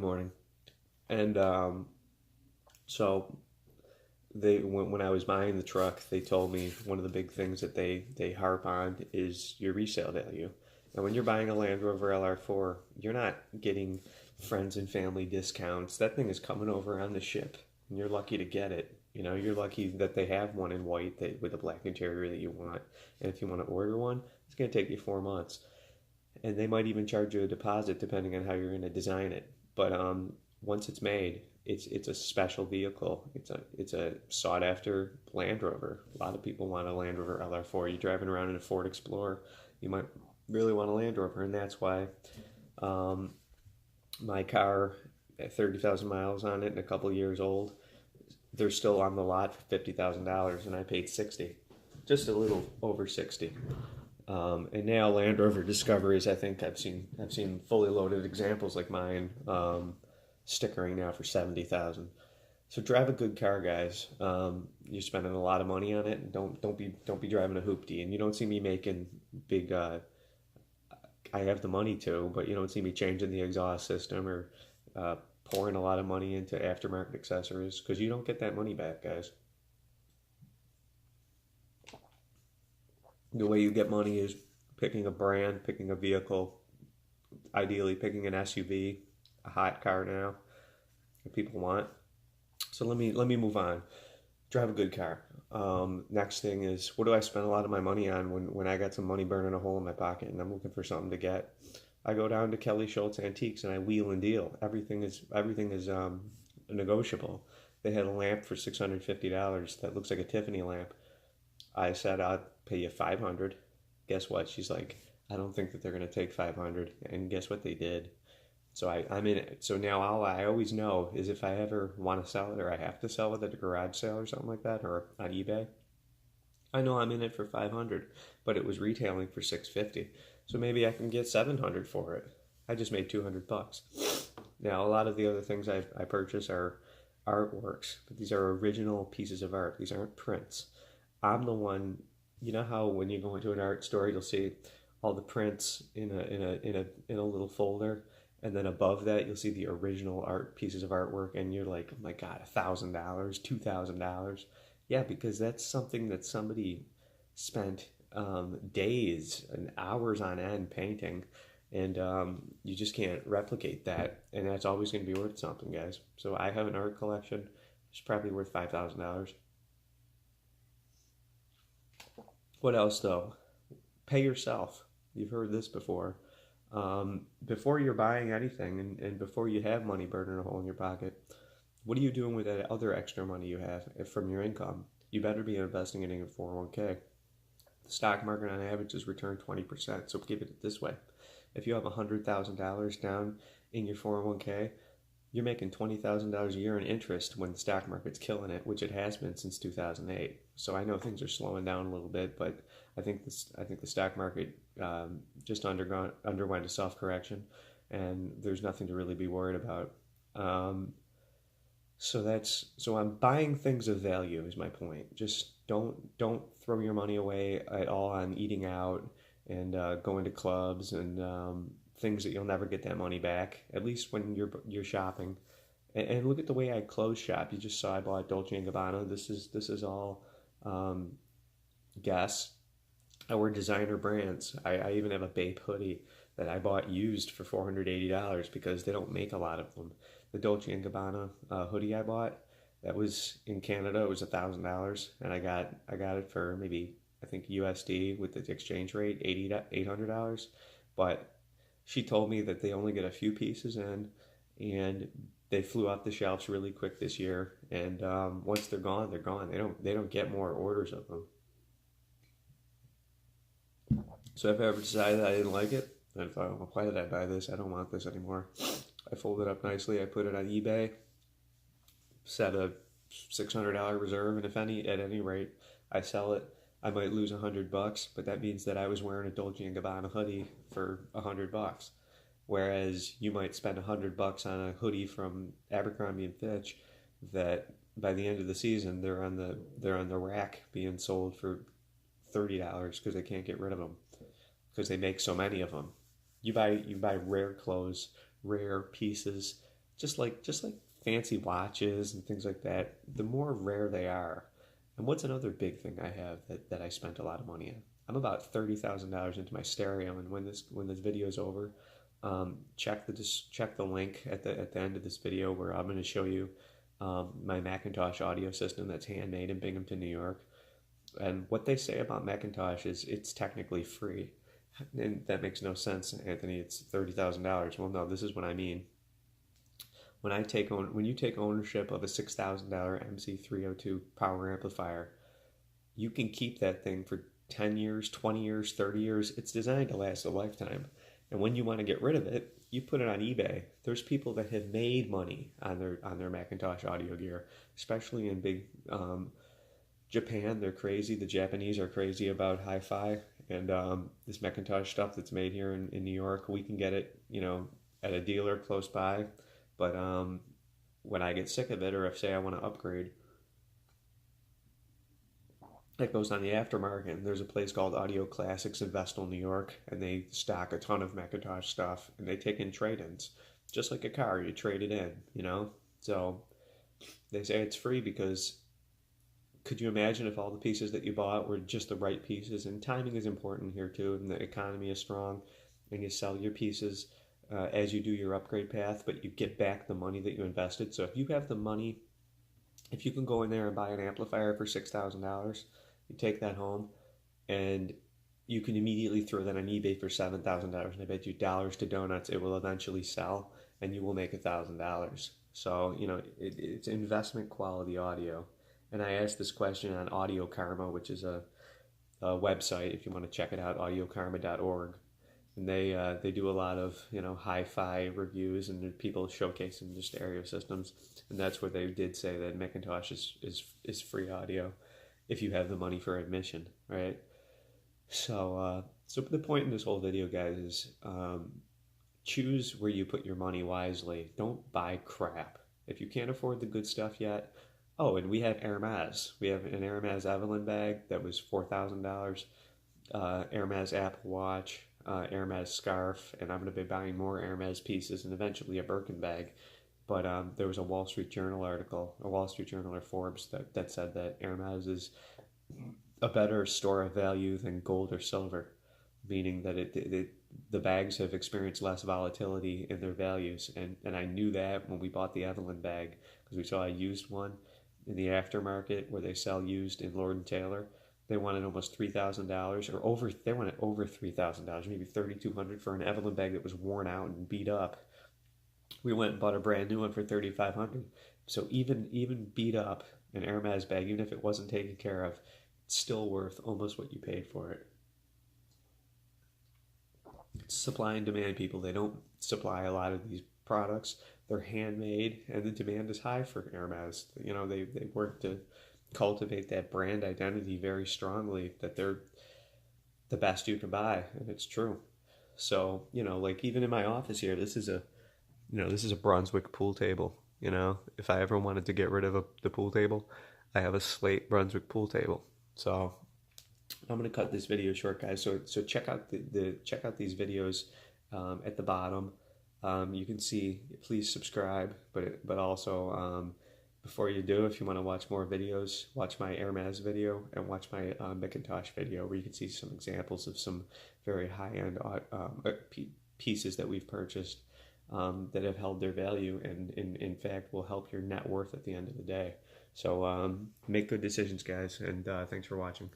Morning. And so they when I was buying the truck, they told me one of the big things that they harp on is your resale value. And when you're buying a Land Rover LR4, you're not getting friends and family discounts. That thing is coming over on the ship, and you're lucky to get it. You're lucky that they have one in white with a black interior that you want. And if you want to order one, it's going to take you 4 months, and they might even charge you a deposit depending on how you're going to design it. But once it's made, it's a special vehicle. It's a sought after Land Rover. A lot of people want a Land Rover LR4. You're driving around in a Ford Explorer, you might really want a Land Rover, and that's why um, my car at 30,000 miles on it and a couple years old, they're still on the lot for $50,000, and I paid 60, just a little over 60. And now Land Rover Discoveries, I think I've seen fully loaded examples like mine, stickering now for 70,000. So drive a good car, guys. You're spending a lot of money on it, and don't be driving a hoopty. And you don't see me making big. I have the money to, but you don't see me changing the exhaust system or pouring a lot of money into aftermarket accessories because you don't get that money back, guys. The way you get money is picking a brand, picking a vehicle, ideally picking an SUV, a hot car now that people want. So let me move on. Drive a good car. Next thing is, what do I spend a lot of my money on when I got some money burning a hole in my pocket and I'm looking for something to get? I go down to Kelly Schultz Antiques and I wheel and deal. Everything is negotiable. They had a lamp for $650 that looks like a Tiffany lamp. I said I'll pay you 500. Guess what? She's like, I don't think that they're gonna take 500. And guess what they did? So I'm in it. So now all I always know is if I ever want to sell it or I have to sell it at a garage sale or something like that or on eBay, I know I'm in it for 500, but it was retailing for 650. So maybe I can get 700 for it. I just made 200 bucks. Now a lot of the other things I purchase are artworks, but these are original pieces of art. These aren't prints. I'm the one. You know how when you go into an art store, you'll see all the prints in a little folder, and then above that you'll see the original art pieces of artwork, and you're like, oh my god, $1,000, $2,000. Yeah, because that's something that somebody spent days and hours on end painting, and you just can't replicate that, and that's always going to be worth something, guys. So I have an art collection. It's probably worth $5,000. What else though? Pay yourself. You've heard this before. Before you're buying anything and before you have money burning a hole in your pocket, what are you doing with that other extra money you have from your income? You better be investing it in your 401k. The stock market on average has returned 20%. So give it this way. If you have $100,000 down in your 401k, you're making $20,000 a year in interest when the stock market's killing it, which it has been since 2008. So I know things are slowing down a little bit, but I think the stock market just underwent a self correction, and there's nothing to really be worried about. Um, so I'm buying things of value is my point. Just don't throw your money away at all on eating out and going to clubs and things that you'll never get that money back. At least when you're shopping. And look at the way I clothes shop. You just saw I bought Dolce and Gabbana. This is all um, guess. I wear designer brands. I even have a Bape hoodie that I bought used for $480 because they don't make a lot of them. The Dolce and Gabbana hoodie I bought, that was in Canada. It was $1,000, and I got it for maybe, I think, USD with the exchange rate, $800. But she told me that they only get a few pieces in, and they flew off the shelves really quick this year. And once they're gone, they're gone. They don't get more orders of them. So if I ever decided I didn't like it, I thought, well, why did I buy this? I don't want this anymore. I fold it up nicely. I put it on eBay, set a $600 reserve, and if at any rate I sell it, I might lose $100, but that means that I was wearing a Dolce and Gabbana hoodie for $100. Whereas you might spend $100 on a hoodie from Abercrombie and Fitch that by the end of the season they're on the rack being sold for $30 because they can't get rid of them because they make so many of them. You buy rare clothes, rare pieces, just like fancy watches and things like that, the more rare they are. And what's another big thing I have that I spent a lot of money on? I'm about $30,000 into my stereo, and when this video is over, check the link at the end of this video where I'm going to show you my McIntosh audio system that's handmade in Binghamton, New York. And what they say about McIntosh is it's technically free, and that makes no sense, Anthony. It's $30,000. Well, no, this is what I mean. When you take ownership of a $6,000 MC302 power amplifier, you can keep that thing for 10 years, 20 years, 30 years. It's designed to last a lifetime. And when you want to get rid of it, you put it on eBay. There's people that have made money on their McIntosh audio gear, especially in big Japan. They're crazy. The Japanese are crazy about hi-fi, and this McIntosh stuff that's made here in New York, we can get it, at a dealer close by. But when I get sick of it, or if say I want to upgrade, it goes on the aftermarket. And there's a place called Audio Classics in Vestal, New York, and they stock a ton of McIntosh stuff, and they take in trade-ins, just like a car. You trade it in, So they say it's free because could you imagine if all the pieces that you bought were just the right pieces? And timing is important here too, and the economy is strong, and you sell your pieces as you do your upgrade path, but you get back the money that you invested. So if you have the money, if you can go in there and buy an amplifier for $6,000, you take that home, and you can immediately throw that on eBay for $7,000. And I bet you dollars to donuts it will eventually sell, and you will make $1,000. So it's investment quality audio. And I asked this question on Audio Karma, which is a website if you want to check it out, audiokarma.org. And they do a lot of hi-fi reviews, and people showcasing their stereo systems, and that's where they did say that McIntosh is free audio if you have the money for admission, right? So the point in this whole video, guys, is choose where you put your money wisely. Don't buy crap if you can't afford the good stuff yet. Oh, and we have Hermes. We have an Hermes Evelyn bag that was $4,000. Hermes Apple Watch. Hermes scarf, and I'm going to be buying more Hermes pieces and eventually a Birkin bag. But there was a Wall Street Journal article, a Wall Street Journal or Forbes that said that Hermes is a better store of value than gold or silver, meaning that the bags have experienced less volatility in their values. And I knew that when we bought the Evelyn bag, because we saw a used one in the aftermarket where they sell used in Lord & Taylor. They wanted almost $3,000 or over. They wanted over $3,000, maybe $3,200 for an Evelyn bag that was worn out and beat up. We went and bought a brand new one for $3,500. So even beat up an Hermes bag, even if it wasn't taken care of, it's still worth almost what you paid for it. It's supply and demand, people. They don't supply a lot of these products. They're handmade, and the demand is high for Hermes. They work to cultivate that brand identity very strongly, that they're the best you can buy, and it's true. So like even in my office here, this is a Brunswick pool table. If I ever wanted to get rid of the pool table, I have a slate Brunswick pool table. So I'm gonna cut this video short, guys. So check out check out these videos at the bottom. You can see, please subscribe, but also before you do, if you want to watch more videos, watch my Hermes video and watch my McIntosh video, where you can see some examples of some very high-end pieces that we've purchased that have held their value and in fact will help your net worth at the end of the day. So make good decisions, guys, and thanks for watching.